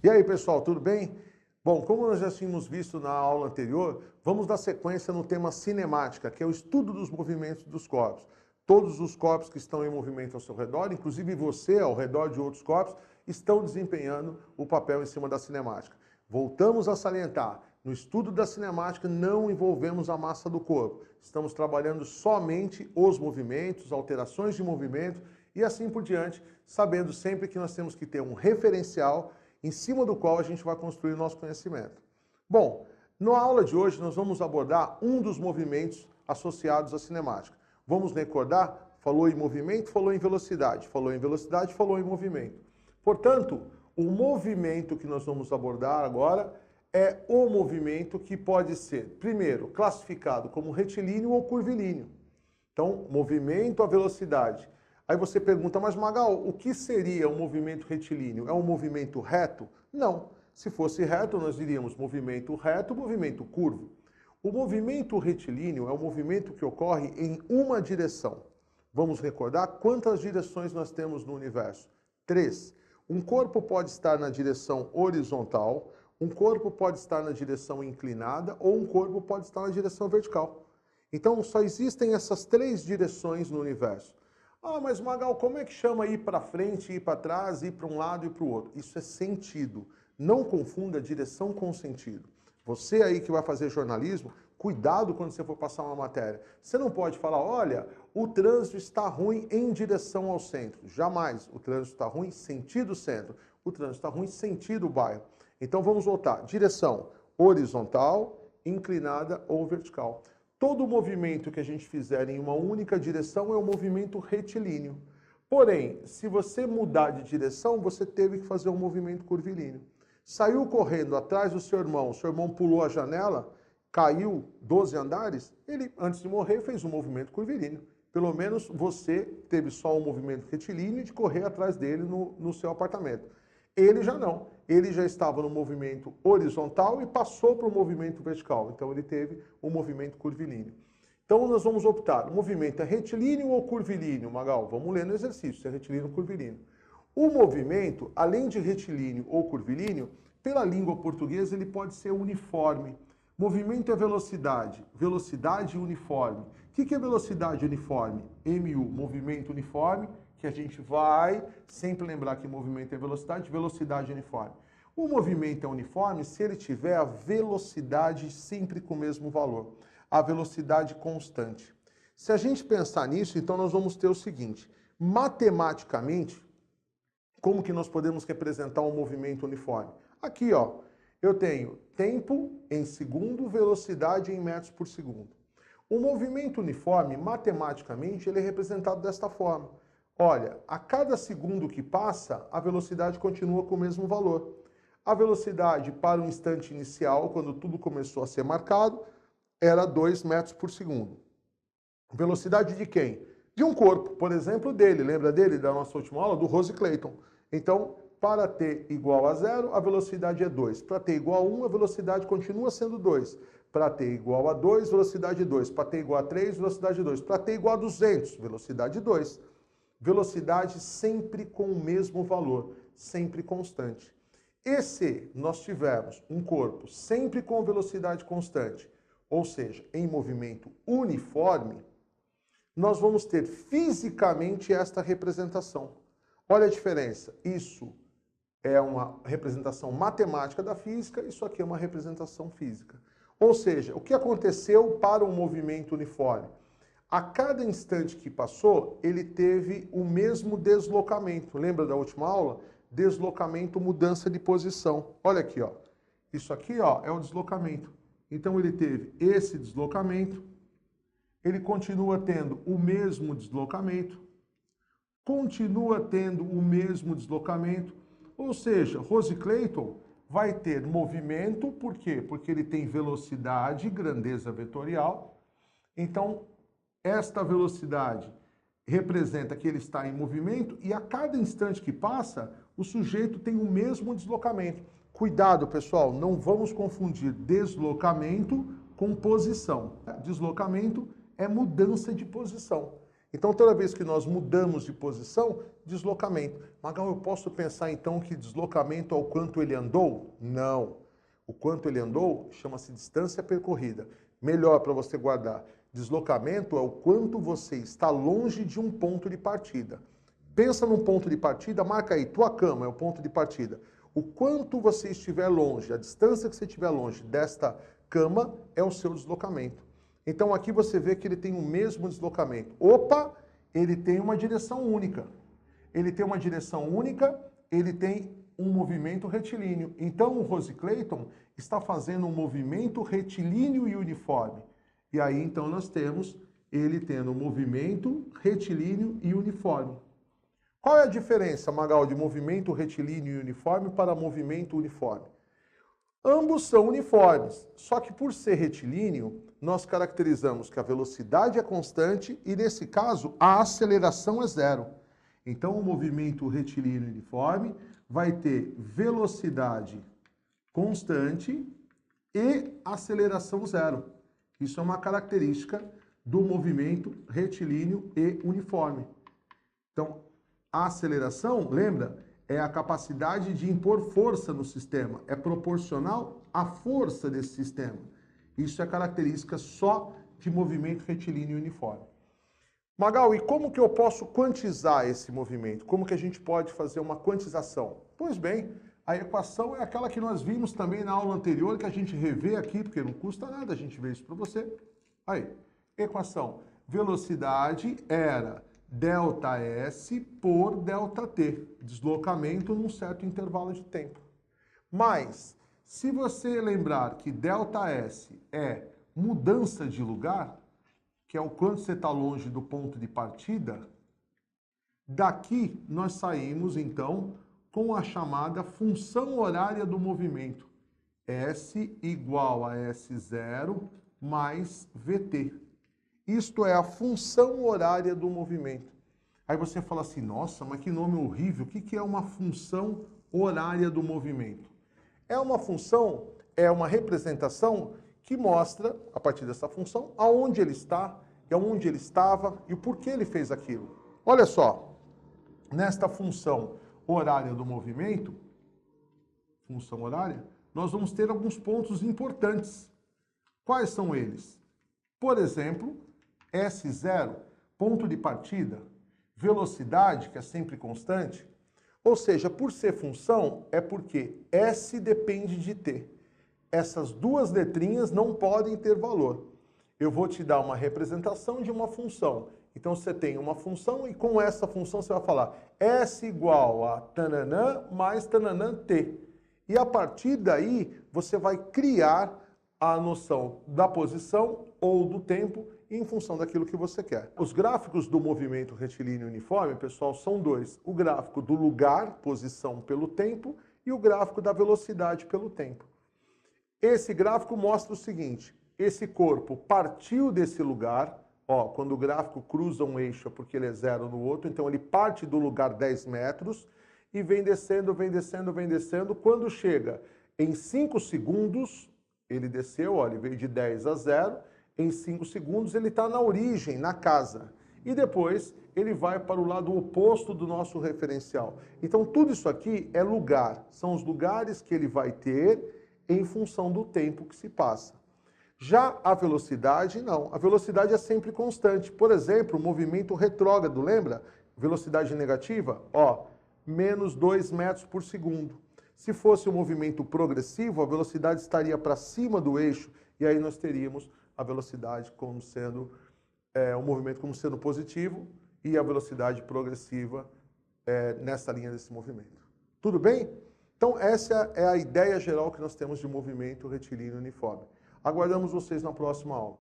E aí, pessoal, tudo bem? Bom, como nós já tínhamos visto na aula anterior, vamos dar sequência no tema cinemática, que é o estudo dos movimentos dos corpos. Todos os corpos que estão em movimento ao seu redor, inclusive você ao redor de outros corpos, estão desempenhando o papel em cima da cinemática. Voltamos a salientar, no estudo da cinemática não envolvemos a massa do corpo. Estamos trabalhando somente os movimentos, alterações de movimento e assim por diante, sabendo sempre que nós temos que ter um referencial em cima do qual a gente vai construir o nosso conhecimento. Bom, na aula de hoje nós vamos abordar um dos movimentos associados à cinemática. Vamos recordar? Falou em movimento, falou em velocidade. Falou em velocidade, falou em movimento. Portanto, o movimento que nós vamos abordar agora é o movimento que pode ser, primeiro, classificado como retilíneo ou curvilíneo. Então, movimento à velocidade. Aí você pergunta, mas Magal, o que seria um movimento retilíneo? É um movimento reto? Não. Se fosse reto, nós diríamos movimento reto, movimento curvo. O movimento retilíneo é um movimento que ocorre em uma direção. Vamos recordar quantas direções nós temos no universo? 3. Um corpo pode estar na direção horizontal, um corpo pode estar na direção inclinada ou um corpo pode estar na direção vertical. Então, só existem essas 3 direções no universo. Ah, mas Magal, como é que chama ir para frente, ir para trás, ir para um lado e para o outro? Isso é sentido. Não confunda direção com sentido. Você aí que vai fazer jornalismo, cuidado quando você for passar uma matéria. Você não pode falar, olha, o trânsito está ruim em direção ao centro. Jamais. O trânsito está ruim sentido centro. O trânsito está ruim sentido bairro. Então vamos voltar. Direção horizontal, inclinada ou vertical. Todo movimento que a gente fizer em uma única direção é um movimento retilíneo. Porém, se você mudar de direção, você teve que fazer um movimento curvilíneo. Saiu correndo atrás do seu irmão pulou a janela, caiu 12 andares, ele, antes de morrer, fez um movimento curvilíneo. Pelo menos você teve só um movimento retilíneo de correr atrás dele no seu apartamento. Ele já não. Ele já estava no movimento horizontal e passou para o movimento vertical. Então, ele teve um movimento curvilíneo. Então, nós vamos optar. O movimento é retilíneo ou curvilíneo, Magal? Vamos ler no exercício, se é retilíneo ou curvilíneo. O movimento, além de retilíneo ou curvilíneo, pela língua portuguesa, ele pode ser uniforme. Movimento é velocidade. Velocidade uniforme. O que é velocidade uniforme? MU, movimento uniforme, que a gente vai sempre lembrar que movimento é velocidade, velocidade uniforme. O movimento é uniforme se ele tiver a velocidade sempre com o mesmo valor, a velocidade constante. Se a gente pensar nisso, então nós vamos ter o seguinte, matematicamente, como que nós podemos representar um movimento uniforme? Aqui, ó, eu tenho tempo em segundo, velocidade em metros por segundo. O movimento uniforme, matematicamente, ele é representado desta forma. Olha, a cada segundo que passa, a velocidade continua com o mesmo valor. A velocidade para o instante inicial, quando tudo começou a ser marcado, era 2 metros por segundo. Velocidade de quem? De um corpo, por exemplo, dele. Lembra dele, da nossa última aula? Do Rose Clayton. Então, para t igual a 0, a velocidade é 2. Para t igual a 1, a velocidade continua sendo 2. Para t igual a 2, velocidade 2. Para t igual a 3, velocidade 2. Para t igual a 200, velocidade 2. Velocidade sempre com o mesmo valor, sempre constante. E se nós tivermos um corpo sempre com velocidade constante, ou seja, em movimento uniforme, nós vamos ter fisicamente esta representação. Olha a diferença. Isso é uma representação matemática da física, isso aqui é uma representação física. Ou seja, o que aconteceu para um movimento uniforme? A cada instante que passou, ele teve o mesmo deslocamento. Lembra da última aula? Deslocamento, mudança de posição. Olha aqui, ó. Isso aqui, ó, é o deslocamento. Então, ele teve esse deslocamento, ele continua tendo o mesmo deslocamento, continua tendo o mesmo deslocamento, ou seja, Rose Clayton vai ter movimento, por quê? Porque ele tem velocidade, grandeza vetorial, então, esta velocidade representa que ele está em movimento e a cada instante que passa, o sujeito tem o mesmo deslocamento. Cuidado, pessoal, não vamos confundir deslocamento com posição. Deslocamento é mudança de posição. Então, toda vez que nós mudamos de posição, deslocamento. Magal, eu posso pensar então que deslocamento é o quanto ele andou? Não. O quanto ele andou chama-se distância percorrida. Melhor para você guardar. Deslocamento é o quanto você está longe de um ponto de partida. Pensa num ponto de partida, marca aí, tua cama é o ponto de partida. O quanto você estiver longe, a distância que você estiver longe desta cama é o seu deslocamento. Então aqui você vê que ele tem o mesmo deslocamento. Opa, ele tem uma direção única. Ele tem uma direção única, ele tem um movimento retilíneo. Então o Rose Clayton está fazendo um movimento retilíneo e uniforme. E aí então nós temos ele tendo um movimento retilíneo e uniforme. Qual é a diferença, Magal, de movimento retilíneo e uniforme para movimento uniforme? Ambos são uniformes, só que por ser retilíneo, nós caracterizamos que a velocidade é constante e, nesse caso, a aceleração é zero. Então, o movimento retilíneo uniforme vai ter velocidade constante e aceleração zero. Isso é uma característica do movimento retilíneo e uniforme. Então, a aceleração, lembra, é a capacidade de impor força no sistema. É proporcional à força desse sistema. Isso é característica só de movimento retilíneo uniforme. Magal, e como que eu posso quantizar esse movimento? Como que a gente pode fazer uma quantização? Pois bem, a equação é aquela que nós vimos também na aula anterior, que a gente revê aqui, porque não custa nada a gente ver isso para você. Aí, equação. Velocidade era ΔS por ΔT, deslocamento num certo intervalo de tempo. Mas, se você lembrar que ΔS é mudança de lugar, que é o quanto você está longe do ponto de partida, daqui nós saímos, então, com a chamada função horária do movimento. S igual a S0 mais VT. Isto é a função horária do movimento. Aí você fala assim, nossa, mas que nome horrível, o que é uma função horária do movimento? É uma função, é uma representação que mostra, a partir dessa função, aonde ele está, e aonde ele estava e o porquê ele fez aquilo. Olha só, nesta função horária do movimento, função horária, nós vamos ter alguns pontos importantes. Quais são eles? Por exemplo, S0, ponto de partida, velocidade, que é sempre constante, ou seja, por ser função, é porque S depende de T. Essas duas letrinhas não podem ter valor. Eu vou te dar uma representação de uma função. Então você tem uma função e com essa função você vai falar S igual a tananã mais tananã T. E a partir daí você vai criar a noção da posição ou do tempo em função daquilo que você quer. Os gráficos do movimento retilíneo uniforme, pessoal, são dois. O gráfico do lugar, posição pelo tempo, e o gráfico da velocidade pelo tempo. Esse gráfico mostra o seguinte, esse corpo partiu desse lugar, ó, quando o gráfico cruza um eixo é porque ele é zero no outro, então ele parte do lugar 10 metros e vem descendo, vem descendo, vem descendo. Quando chega em 5 segundos, ele desceu, ó, ele veio de 10 a 0, em 5 segundos ele está na origem, na casa. E depois ele vai para o lado oposto do nosso referencial. Então tudo isso aqui é lugar, são os lugares que ele vai ter em função do tempo que se passa. Já a velocidade, não. A velocidade é sempre constante. Por exemplo, o movimento retrógrado, lembra? Velocidade negativa, ó, menos 2 metros por segundo. Se fosse um movimento progressivo, a velocidade estaria para cima do eixo, e aí nós teríamos a velocidade como sendo, o movimento como sendo positivo, e a velocidade progressiva nessa linha desse movimento. Tudo bem? Então essa é a ideia geral que nós temos de movimento retilíneo uniforme. Aguardamos vocês na próxima aula.